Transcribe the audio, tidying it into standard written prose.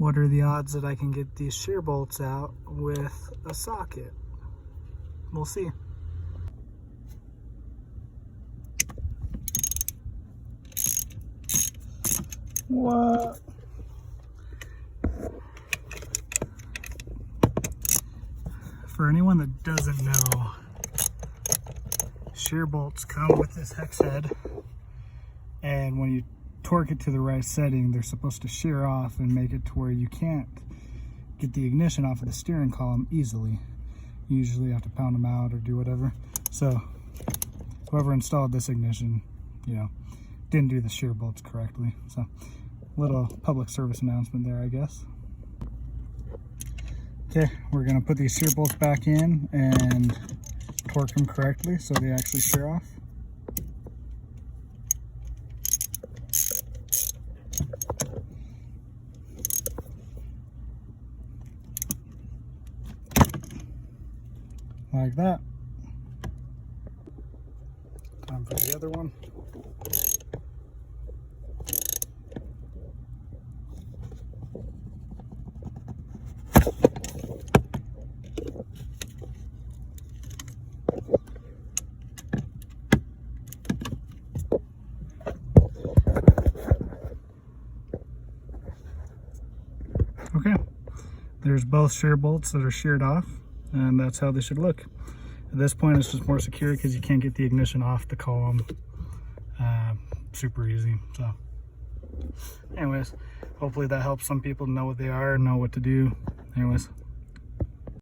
What are the odds that I can get these shear bolts out with a socket? We'll see. What? For anyone that doesn't know, shear bolts come with this hex head, and when you torque it to the right setting, they're supposed to shear off and make it to where you can't get the ignition off of the steering column easily. You usually have to pound them out or do whatever. So whoever installed this ignition, you know, didn't do the shear bolts correctly. So little public service announcement there, I guess. Okay, we're gonna put these shear bolts back in and torque them correctly so they actually shear off. Like that. Time for the other one. Okay, there's both shear bolts that are sheared off, and that's how they should look. At this point, it's just more secure because you can't get the ignition off the column super easy. So anyways, hopefully that helps some people know what they are and know what to do. Anyways,